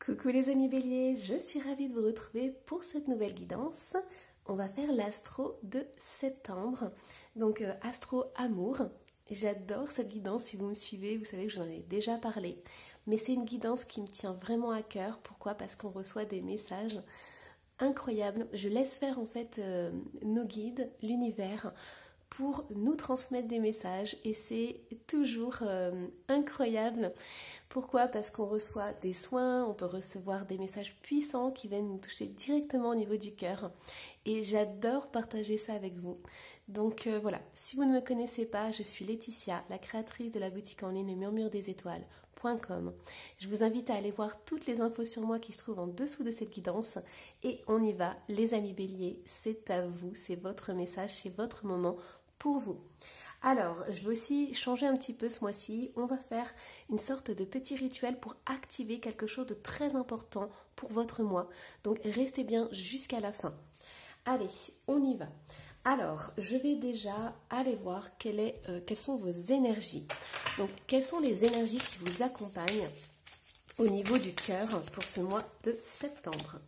Coucou les amis béliers, je suis ravie de vous retrouver pour cette nouvelle guidance. On va faire l'astro de septembre, donc astro amour. J'adore cette guidance, si vous me suivez, vous savez que j'en ai déjà parlé. Mais c'est une guidance qui me tient vraiment à cœur. Pourquoi? Parce qu'on reçoit des messages incroyables. Je laisse faire en fait nos guides, l'univers, pour nous transmettre des messages et c'est toujours incroyable. Pourquoi? Parce qu'on reçoit des soins, on peut recevoir des messages puissants qui viennent nous toucher directement au niveau du cœur et j'adore partager ça avec vous. Donc voilà, si vous ne me connaissez pas, je suis Laetitia, la créatrice de la boutique en ligne Le Murmure des Étoiles.com. Je vous invite à aller voir toutes les infos sur moi qui se trouvent en dessous de cette guidance et on y va, les amis béliers, c'est à vous, c'est votre message, c'est votre moment pour vous. Alors, je vais aussi changer un petit peu ce mois-ci. On va faire une sorte de petit rituel pour activer quelque chose de très important pour votre mois. Donc, restez bien jusqu'à la fin. Allez, on y va. Alors, je vais déjà aller voir quelles sont vos énergies. Donc, quelles sont les énergies qui vous accompagnent au niveau du cœur pour ce mois de septembre.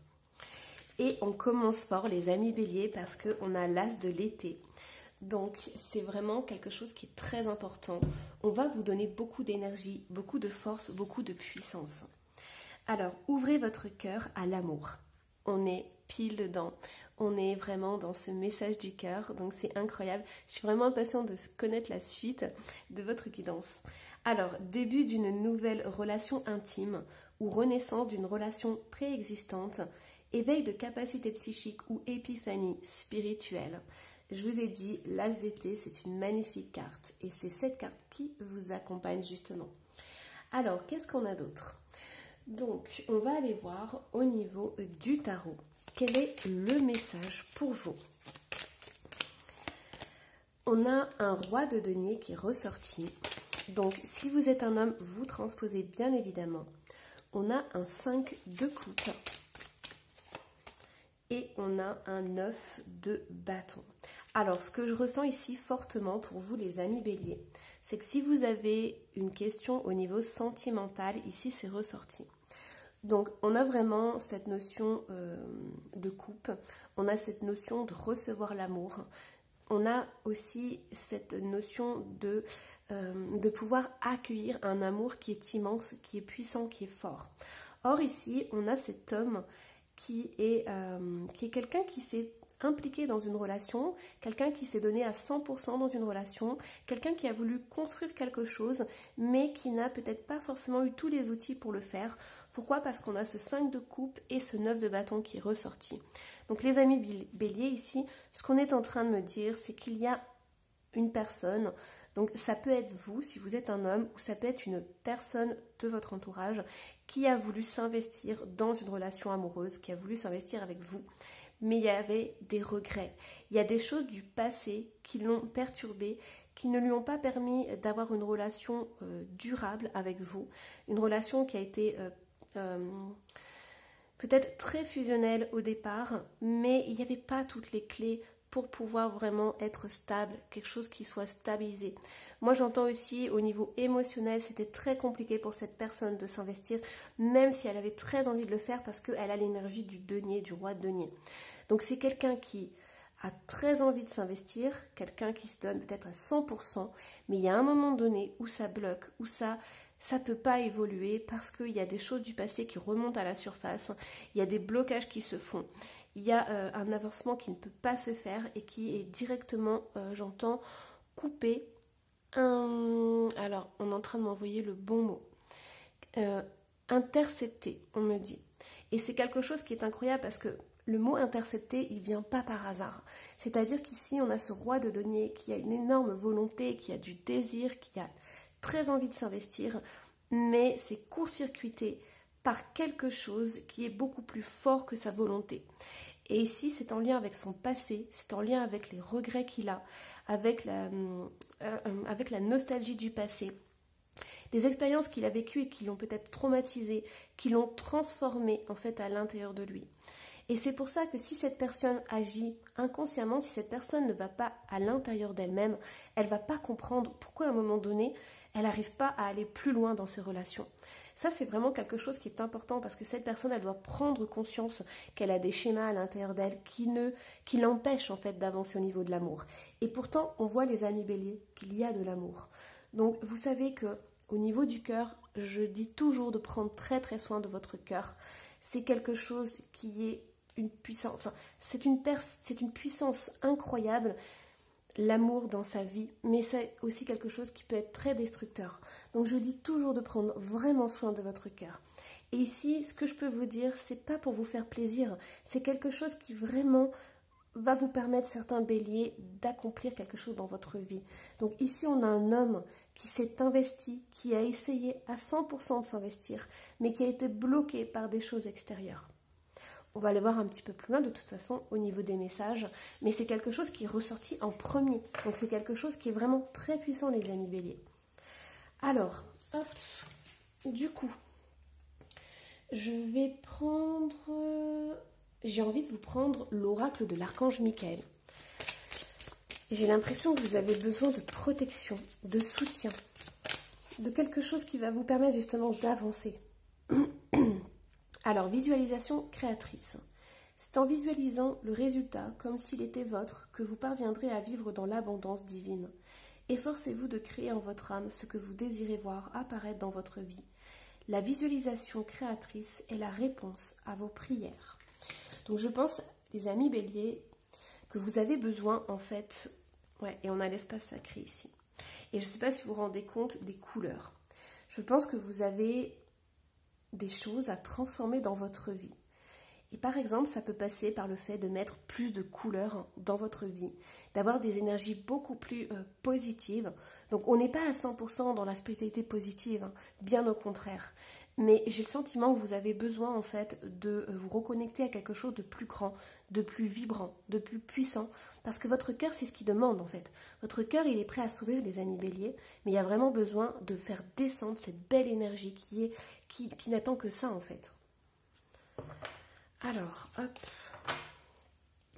Et on commence fort, les amis béliers, parce qu'on a l'as de l'été. Donc, c'est vraiment quelque chose qui est très important. On va vous donner beaucoup d'énergie, beaucoup de force, beaucoup de puissance. Alors, ouvrez votre cœur à l'amour. On est pile dedans. On est vraiment dans ce message du cœur. Donc, c'est incroyable. Je suis vraiment impatiente de connaître la suite de votre guidance. Alors, début d'une nouvelle relation intime ou renaissance d'une relation préexistante, éveil de capacité psychique ou épiphanie spirituelle. Je vous ai dit, l'as d'été, c'est une magnifique carte et c'est cette carte qui vous accompagne justement. Alors, qu'est-ce qu'on a d'autre? Donc, on va aller voir au niveau du tarot. Quel est le message pour vous? On a un roi de denier qui est ressorti. Donc, si vous êtes un homme, vous transposez bien évidemment. On a un 5 de coupe et on a un 9 de bâton. Alors, ce que je ressens ici fortement pour vous, les amis béliers, c'est que si vous avez une question au niveau sentimental, ici, c'est ressorti. Donc, on a vraiment cette notion de coupe, on a cette notion de recevoir l'amour, on a aussi cette notion de pouvoir accueillir un amour qui est immense, qui est puissant, qui est fort. Or, ici, on a cet homme qui est quelqu'un qui s'est impliqué dans une relation, quelqu'un qui s'est donné à 100% dans une relation, quelqu'un qui a voulu construire quelque chose, mais qui n'a peut-être pas forcément eu tous les outils pour le faire. Pourquoi? Parce qu'on a ce 5 de coupe et ce 9 de bâton qui est ressorti. Donc les amis béliers ici, ce qu'on est en train de me dire, c'est qu'il y a une personne, donc ça peut être vous si vous êtes un homme, ou ça peut être une personne de votre entourage qui a voulu s'investir dans une relation amoureuse, qui a voulu s'investir avec vous. Mais il y avait des regrets. Il y a des choses du passé qui l'ont perturbé, qui ne lui ont pas permis d'avoir une relation durable avec vous. Une relation qui a été peut-être très fusionnelle au départ, mais il n'y avait pas toutes les clés pour pouvoir vraiment être stable, quelque chose qui soit stabilisé. Moi j'entends aussi au niveau émotionnel, c'était très compliqué pour cette personne de s'investir, même si elle avait très envie de le faire parce qu'elle a l'énergie du denier, du roi de denier. Donc c'est quelqu'un qui a très envie de s'investir, quelqu'un qui se donne peut-être à 100%, mais il y a un moment donné où ça bloque, où ça ne peut pas évoluer parce qu'il y a des choses du passé qui remontent à la surface, il y a des blocages qui se font. Il y a un avancement qui ne peut pas se faire et qui est directement, j'entends, coupé. Alors, on est en train de m'envoyer le bon mot. Intercepté, on me dit. Et c'est quelque chose qui est incroyable parce que le mot intercepté, il ne vient pas par hasard. C'est-à-dire qu'ici, on a ce roi de denier qui a une énorme volonté, qui a du désir, qui a très envie de s'investir, mais c'est court-circuité par quelque chose qui est beaucoup plus fort que sa volonté. Et ici, c'est en lien avec son passé, c'est en lien avec les regrets qu'il a, avec la nostalgie du passé, des expériences qu'il a vécues et qui l'ont peut-être traumatisé, qui l'ont transformé en fait à l'intérieur de lui. Et c'est pour ça que si cette personne agit inconsciemment, si cette personne ne va pas à l'intérieur d'elle-même, elle ne va pas comprendre pourquoi à un moment donné, elle n'arrive pas à aller plus loin dans ses relations. Ça, c'est vraiment quelque chose qui est important parce que cette personne, elle doit prendre conscience qu'elle a des schémas à l'intérieur d'elle qui l'empêchent en fait d'avancer au niveau de l'amour. Et pourtant, on voit les amis béliers qu'il y a de l'amour. Donc, vous savez que au niveau du cœur, je dis toujours de prendre très très soin de votre cœur. C'est quelque chose qui est une puissance, c'est une puissance incroyable, l'amour dans sa vie, mais c'est aussi quelque chose qui peut être très destructeur. Donc je dis toujours de prendre vraiment soin de votre cœur. Et ici, ce que je peux vous dire, c'est pas pour vous faire plaisir, c'est quelque chose qui vraiment va vous permettre, certains béliers, d'accomplir quelque chose dans votre vie. Donc ici, on a un homme qui s'est investi, qui a essayé à 100% de s'investir, mais qui a été bloqué par des choses extérieures. On va aller voir un petit peu plus loin de toute façon au niveau des messages, mais c'est quelque chose qui est ressorti en premier. Donc c'est quelque chose qui est vraiment très puissant, les amis béliers. Alors, hop, du coup, je vais prendre... J'ai envie de vous prendre l'oracle de l'archange Michael. J'ai l'impression que vous avez besoin de protection, de soutien, de quelque chose qui va vous permettre justement d'avancer. Alors, visualisation créatrice. C'est en visualisant le résultat comme s'il était vôtre que vous parviendrez à vivre dans l'abondance divine. Efforcez-vous de créer en votre âme ce que vous désirez voir apparaître dans votre vie. La visualisation créatrice est la réponse à vos prières. Donc je pense, les amis béliers, que vous avez besoin en fait, et on a l'espace sacré ici. Et je ne sais pas si vous vous rendez compte des couleurs. Je pense que vous avez des choses à transformer dans votre vie. Et par exemple, ça peut passer par le fait de mettre plus de couleurs dans votre vie, d'avoir des énergies beaucoup plus positives. Donc on n'est pas à 100% dans la spiritualité positive, hein, bien au contraire. Mais j'ai le sentiment que vous avez besoin en fait de vous reconnecter à quelque chose de plus grand, de plus vibrant, de plus puissant. Parce que votre cœur, c'est ce qu'il demande en fait. Votre cœur, il est prêt à s'ouvrir, les amis béliers, mais il y a vraiment besoin de faire descendre cette belle énergie qui n'attend que ça en fait. Alors, hop.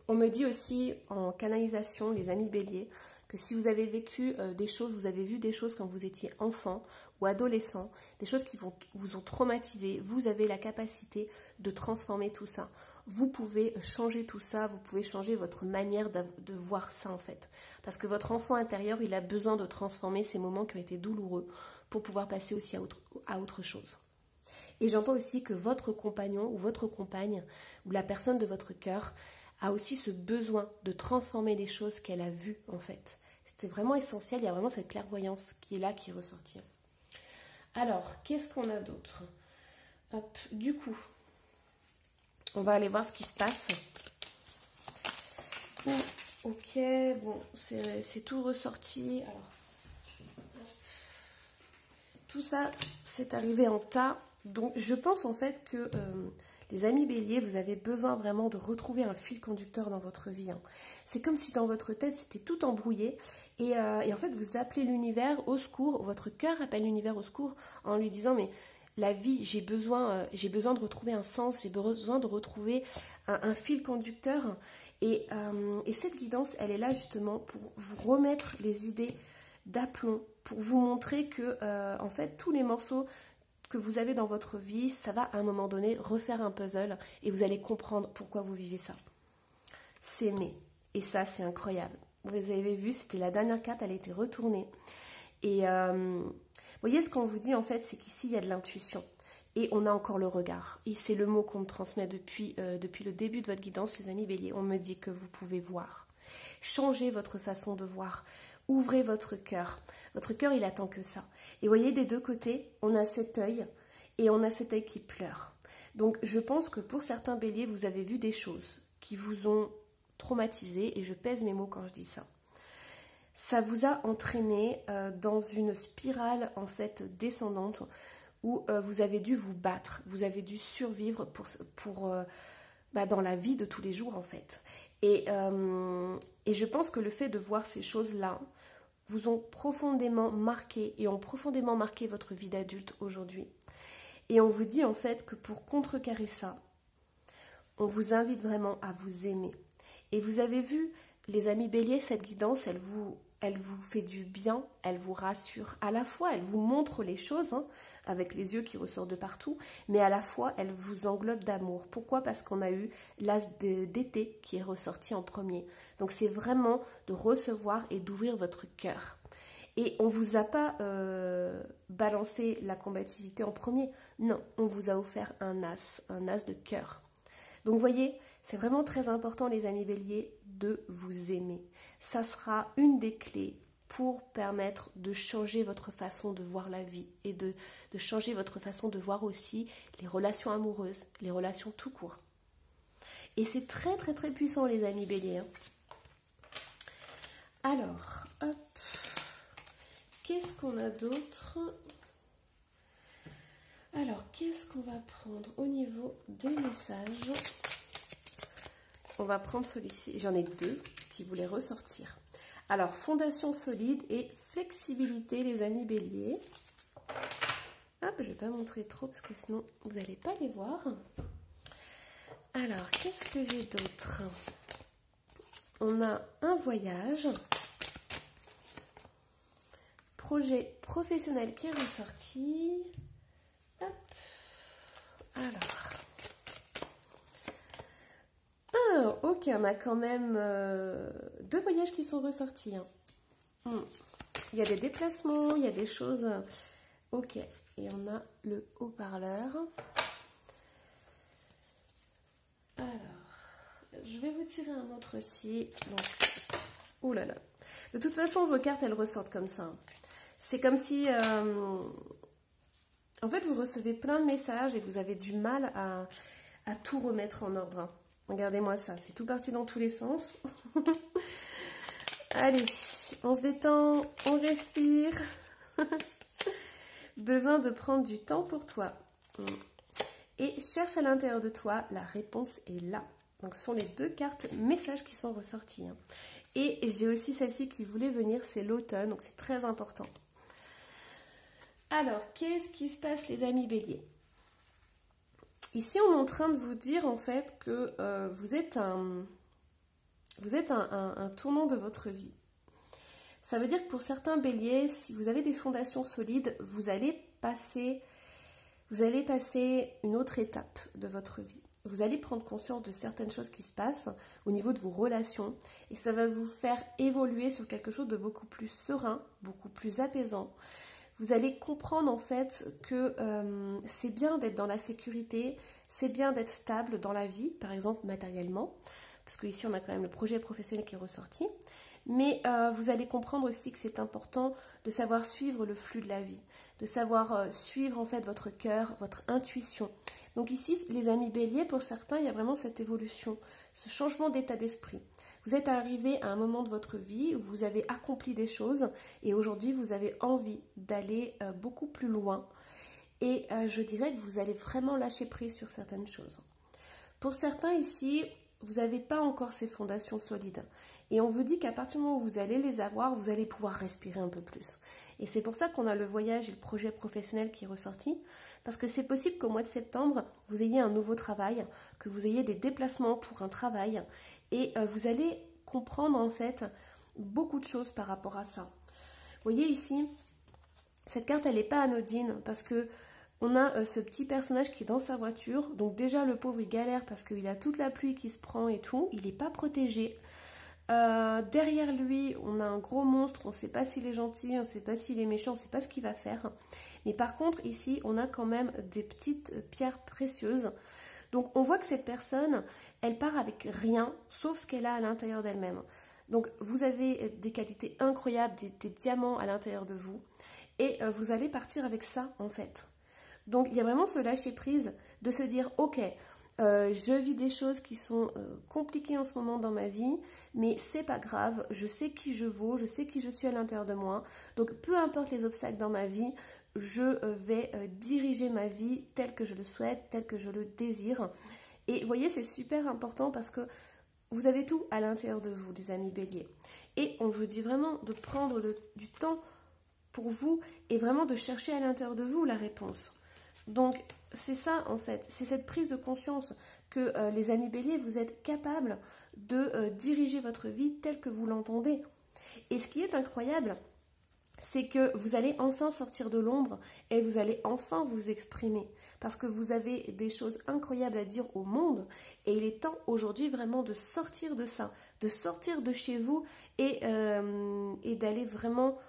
On me dit aussi en canalisation, les amis béliers, que si vous avez vécu des choses, vous avez vu des choses quand vous étiez enfant ou adolescent, des choses qui vous ont traumatisé, vous avez la capacité de transformer tout ça. Vous pouvez changer tout ça, vous pouvez changer votre manière de voir ça en fait. Parce que votre enfant intérieur, il a besoin de transformer ces moments qui ont été douloureux pour pouvoir passer aussi à autre chose. Et j'entends aussi que votre compagnon ou votre compagne ou la personne de votre cœur a aussi ce besoin de transformer les choses qu'elle a vues en fait. C'est vraiment essentiel, il y a vraiment cette clairvoyance qui est là, qui est ressortie. Alors, qu'est-ce qu'on a d'autre? Hop, du coup, on va aller voir ce qui se passe. Ok, bon, c'est tout ressorti. Alors, tout ça, c'est arrivé en tas. Donc, je pense en fait que les amis béliers, vous avez besoin vraiment de retrouver un fil conducteur dans votre vie. Hein. C'est comme si dans votre tête, c'était tout embrouillé. Et en fait, vous appelez l'univers au secours. Votre cœur appelle l'univers au secours en lui disant, mais la vie, j'ai besoin de retrouver un sens, j'ai besoin de retrouver un fil conducteur. Et cette guidance, elle est là justement pour vous remettre les idées d'aplomb, pour vous montrer que, en fait, tous les morceaux que vous avez dans votre vie, ça va à un moment donné refaire un puzzle et vous allez comprendre pourquoi vous vivez ça. S'aimer. Et ça, c'est incroyable. Vous avez vu, c'était la dernière carte, elle a été retournée. Et vous voyez, ce qu'on vous dit en fait, c'est qu'ici, il y a de l'intuition. Et on a encore le regard. Et c'est le mot qu'on me transmet depuis le début de votre guidance, les amis béliers. On me dit que vous pouvez voir. Changez votre façon de voir. Ouvrez votre cœur. Votre cœur, il attend que ça. Et vous voyez, des deux côtés, on a cet œil et on a cet œil qui pleure. Donc, je pense que pour certains béliers, vous avez vu des choses qui vous ont traumatisé, et je pèse mes mots quand je dis ça. Ça vous a entraîné dans une spirale, en fait, descendante où vous avez dû vous battre, vous avez dû survivre dans la vie de tous les jours, en fait. Et je pense que le fait de voir ces choses-là vous ont profondément marqué et ont profondément marqué votre vie d'adulte aujourd'hui. Et on vous dit en fait que pour contrecarrer ça, on vous invite vraiment à vous aimer. Et vous avez vu, les amis béliers, cette guidance, elle vous fait du bien, elle vous rassure. À la fois, elle vous montre les choses, hein, avec les yeux qui ressortent de partout, mais à la fois, elle vous englobe d'amour. Pourquoi? Parce qu'on a eu l'as d'été qui est ressorti en premier. Donc c'est vraiment de recevoir et d'ouvrir votre cœur. Et on ne vous a pas balancé la combativité en premier. Non, on vous a offert un as de cœur. Donc vous voyez, c'est vraiment très important les amis béliers de vous aimer. Ça sera une des clés pour permettre de changer votre façon de voir la vie et de changer votre façon de voir aussi les relations amoureuses, les relations tout court. Et c'est très très très puissant les amis béliers. Hein. Alors, hop, qu'est-ce qu'on a d'autre? Alors, qu'est-ce qu'on va prendre au niveau des messages? On va prendre celui-ci. J'en ai deux qui voulaient ressortir. Alors, fondation solide et flexibilité, les amis béliers. Hop, je ne vais pas montrer trop parce que sinon, vous n'allez pas les voir. Alors, qu'est-ce que j'ai d'autre? On a un voyage. Projet professionnel qui est ressorti. Hop. Alors. Ah, ok, on a quand même deux voyages qui sont ressortis. Hein. Il y a des déplacements, il y a des choses. Ok, et on a le haut-parleur. Alors, je vais vous tirer un autre aussi. Donc, ouh là là. De toute façon, vos cartes, elles ressortent comme ça. C'est comme si... en fait, vous recevez plein de messages et vous avez du mal à tout remettre en ordre. Regardez-moi ça, c'est tout parti dans tous les sens. Allez, on se détend, on respire. Besoin de prendre du temps pour toi. Et cherche à l'intérieur de toi, la réponse est là. Donc ce sont les deux cartes messages qui sont ressorties. Hein. Et j'ai aussi celle-ci qui voulait venir, c'est l'automne, donc c'est très important. Alors, qu'est-ce qui se passe les amis béliers? Ici, on est en train de vous dire en fait que vous êtes un tournant de votre vie. Ça veut dire que pour certains béliers, si vous avez des fondations solides, vous allez passer une autre étape de votre vie. Vous allez prendre conscience de certaines choses qui se passent au niveau de vos relations et ça va vous faire évoluer sur quelque chose de beaucoup plus serein, beaucoup plus apaisant. Vous allez comprendre en fait que c'est bien d'être dans la sécurité, c'est bien d'être stable dans la vie, par exemple matériellement, parce qu'ici on a quand même le projet professionnel qui est ressorti, mais vous allez comprendre aussi que c'est important de savoir suivre le flux de la vie, de savoir suivre en fait votre cœur, votre intuition. Donc ici, les amis béliers, pour certains, il y a vraiment cette évolution, ce changement d'état d'esprit. Vous êtes arrivé à un moment de votre vie où vous avez accompli des choses et aujourd'hui, vous avez envie d'aller beaucoup plus loin. Et je dirais que vous allez vraiment lâcher prise sur certaines choses. Pour certains ici, vous n'avez pas encore ces fondations solides. Et on vous dit qu'à partir du moment où vous allez les avoir, vous allez pouvoir respirer un peu plus. Et c'est pour ça qu'on a le voyage et le projet professionnel qui est ressorti. Parce que c'est possible qu'au mois de septembre, vous ayez un nouveau travail, que vous ayez des déplacements pour un travail. Et vous allez comprendre en fait beaucoup de choses par rapport à ça. Vous voyez ici, cette carte elle n'est pas anodine parce que on a ce petit personnage qui est dans sa voiture. Donc déjà le pauvre il galère parce qu'il a toute la pluie qui se prend et tout. Il n'est pas protégé. Derrière lui on a un gros monstre. On ne sait pas s'il est gentil, on ne sait pas s'il est méchant, on ne sait pas ce qu'il va faire. Mais par contre ici on a quand même des petites pierres précieuses. Donc on voit que cette personne, elle part avec rien, sauf ce qu'elle a à l'intérieur d'elle-même. Donc vous avez des qualités incroyables, des diamants à l'intérieur de vous. Et vous allez partir avec ça en fait. Donc il y a vraiment ce lâcher prise de se dire ok, je vis des choses qui sont compliquées en ce moment dans ma vie, mais c'est pas grave, je sais qui je vaux, je sais qui je suis à l'intérieur de moi. Donc peu importe les obstacles dans ma vie, je vais diriger ma vie telle que je le souhaite, telle que je le désire. Et vous voyez, c'est super important parce que vous avez tout à l'intérieur de vous, les amis béliers. Et on vous dit vraiment de prendre du temps pour vous et vraiment de chercher à l'intérieur de vous la réponse. Donc, c'est ça en fait, c'est cette prise de conscience que les amis béliers, vous êtes capables de diriger votre vie telle que vous l'entendez. Et ce qui est incroyable, c'est que vous allez enfin sortir de l'ombre et vous allez enfin vous exprimer. Parce que vous avez des choses incroyables à dire au monde et il est temps aujourd'hui vraiment de sortir de ça, de sortir de chez vous et d'aller vraiment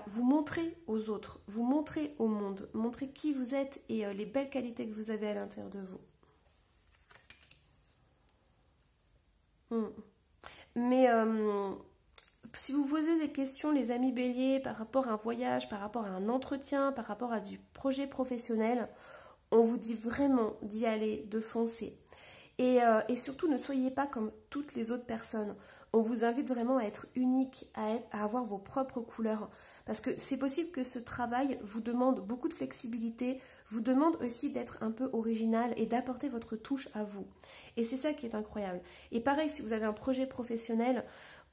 vous montrer aux autres, vous montrer au monde, montrer qui vous êtes et les belles qualités que vous avez à l'intérieur de vous. Mais si vous posez des questions, les amis béliers, par rapport à un voyage, par rapport à un entretien, par rapport à du projet professionnel, on vous dit vraiment d'y aller, de foncer. Et surtout, ne soyez pas comme toutes les autres personnes. On vous invite vraiment à être unique, à avoir vos propres couleurs. Parce que c'est possible que ce travail vous demande beaucoup de flexibilité, vous demande aussi d'être un peu original et d'apporter votre touche à vous. Et c'est ça qui est incroyable. Et pareil, si vous avez un projet professionnel,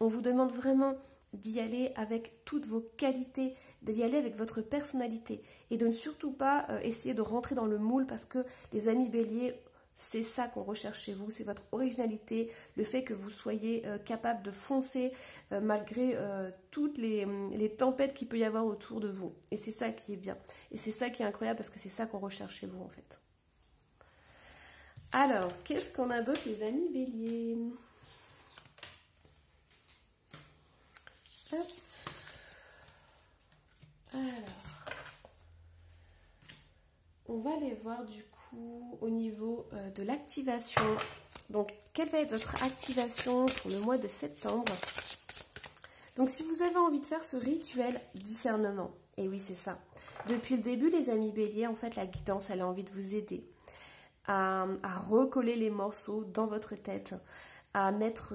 on vous demande vraiment d'y aller avec toutes vos qualités, d'y aller avec votre personnalité et de ne surtout pas essayer de rentrer dans le moule parce que les amis béliers, c'est ça qu'on recherche chez vous, c'est votre originalité, le fait que vous soyez capable de foncer malgré toutes les tempêtes qu'il peut y avoir autour de vous. Et c'est ça qui est bien. Et c'est ça qui est incroyable parce que c'est ça qu'on recherche chez vous en fait. Alors, qu'est-ce qu'on a d'autre les amis béliers? Hop. Alors, on va aller voir du coup au niveau de l'activation. Donc, quelle va être votre activation pour le mois de septembre? Donc, si vous avez envie de faire ce rituel discernement, et oui, c'est ça. Depuis le début, les amis béliers, en fait, la guidance, elle a envie de vous aider à recoller les morceaux dans votre tête, à mettre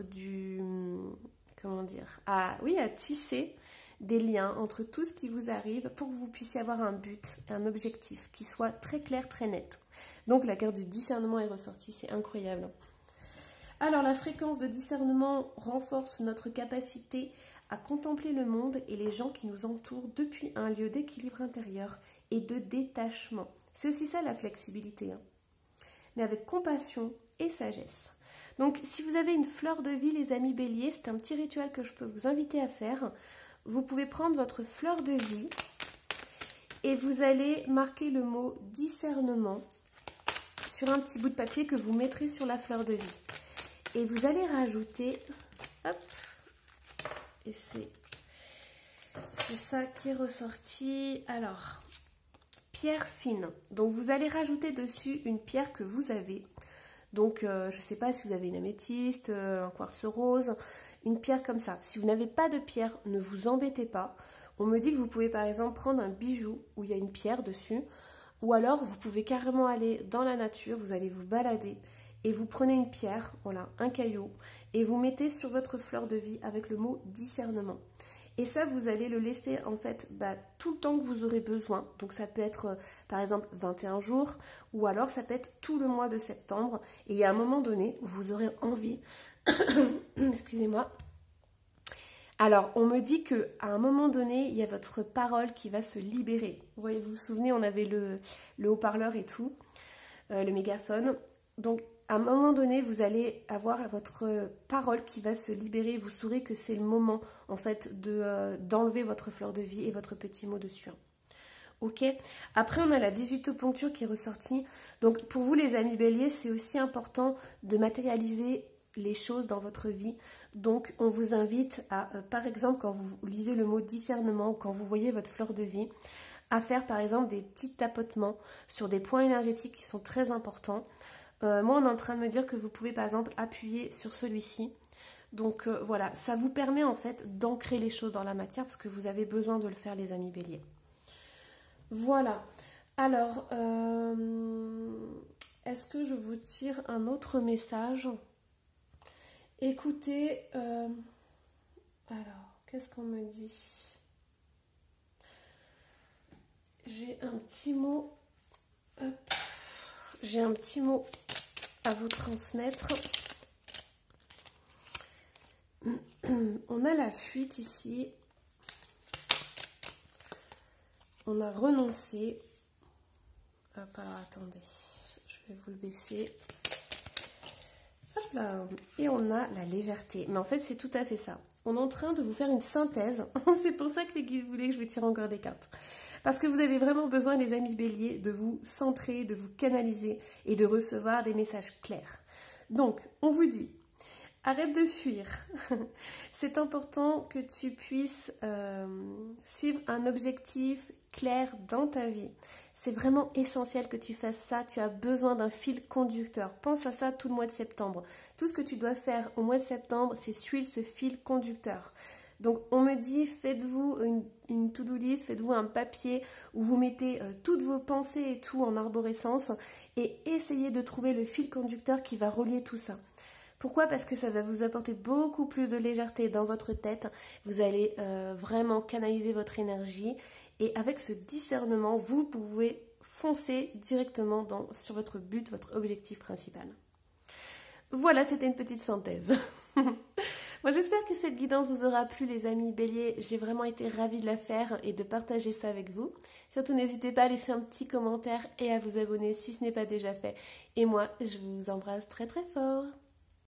comment dire, à tisser des liens entre tout ce qui vous arrive pour que vous puissiez avoir un but, un objectif qui soit très clair, très net. Donc la carte du discernement est ressortie, c'est incroyable. Alors la fréquence de discernement renforce notre capacité à contempler le monde et les gens qui nous entourent depuis un lieu d'équilibre intérieur et de détachement. C'est aussi ça la flexibilité, mais avec compassion et sagesse. Donc si vous avez une fleur de vie les amis béliers, c'est un petit rituel que je peux vous inviter à faire. Vous pouvez prendre votre fleur de vie et vous allez marquer le mot discernement sur un petit bout de papier que vous mettrez sur la fleur de vie. Et vous allez rajouter, hop, et c'est ça qui est ressorti. Alors, pierre fine. Donc vous allez rajouter dessus une pierre que vous avez. Donc, je ne sais pas si vous avez une améthyste, un quartz rose, une pierre comme ça. Si vous n'avez pas de pierre, ne vous embêtez pas. On me dit que vous pouvez par exemple prendre un bijou où il y a une pierre dessus. Ou alors, vous pouvez carrément aller dans la nature, vous allez vous balader et vous prenez une pierre, voilà, un caillou, et vous mettez sur votre fleur de vie avec le mot discernement. Et ça, vous allez le laisser en fait tout le temps que vous aurez besoin. Donc ça peut être par exemple 21 jours ou alors ça peut être tout le mois de septembre. Et il y a un moment donné où vous aurez envie, excusez-moi. Alors on me dit qu'à un moment donné, il y a votre parole qui va se libérer. Vous voyez, vous vous souvenez, on avait le haut-parleur et tout, le mégaphone. Donc à un moment donné, vous allez avoir votre parole qui va se libérer. Vous saurez que c'est le moment, en fait, d'enlever votre fleur de vie et votre petit mot dessus. Ok. Après, on a la 18 poncture qui est ressortie. Donc, pour vous, les amis béliers, c'est aussi important de matérialiser les choses dans votre vie. Donc, on vous invite à, par exemple, quand vous lisez le mot discernement ou quand vous voyez votre fleur de vie, à faire, par exemple, des petits tapotements sur des points énergétiques qui sont très importants. Moi, on est en train de me dire que vous pouvez par exemple appuyer sur celui-ci. Donc voilà, ça vous permet en fait d'ancrer les choses dans la matière parce que vous avez besoin de le faire les amis béliers. Voilà. Alors, est-ce que je vous tire un autre message? Écoutez, alors, qu'est-ce qu'on me dit? J'ai un petit mot. Hop. J'ai un petit mot à vous transmettre. On a la fuite ici. On a renoncé. Hop, alors attendez, je vais vous le baisser. Hop là. Et on a la légèreté. Mais en fait, c'est tout à fait ça. on est en train de vous faire une synthèse. C'est pour ça que les guides voulaient que je vous tire encore des cartes. Parce que vous avez vraiment besoin, les amis béliers, de vous centrer, de vous canaliser et de recevoir des messages clairs. Donc, on vous dit, arrête de fuir. C'est important que tu puisses suivre un objectif clair dans ta vie. C'est vraiment essentiel que tu fasses ça. Tu as besoin d'un fil conducteur. Pense à ça tout le mois de septembre. Tout ce que tu dois faire au mois de septembre, c'est suivre ce fil conducteur. Donc on me dit, faites-vous une to-do list, faites-vous un papier où vous mettez toutes vos pensées et tout en arborescence et essayez de trouver le fil conducteur qui va relier tout ça. Pourquoi? Parce que ça va vous apporter beaucoup plus de légèreté dans votre tête. Vous allez vraiment canaliser votre énergie et avec ce discernement, vous pouvez foncer directement sur votre but, votre objectif principal. Voilà, c'était une petite synthèse. Moi, j'espère que cette guidance vous aura plu, les amis béliers. J'ai vraiment été ravie de la faire et de partager ça avec vous. Surtout, n'hésitez pas à laisser un petit commentaire et à vous abonner si ce n'est pas déjà fait. Et moi, je vous embrasse très très fort.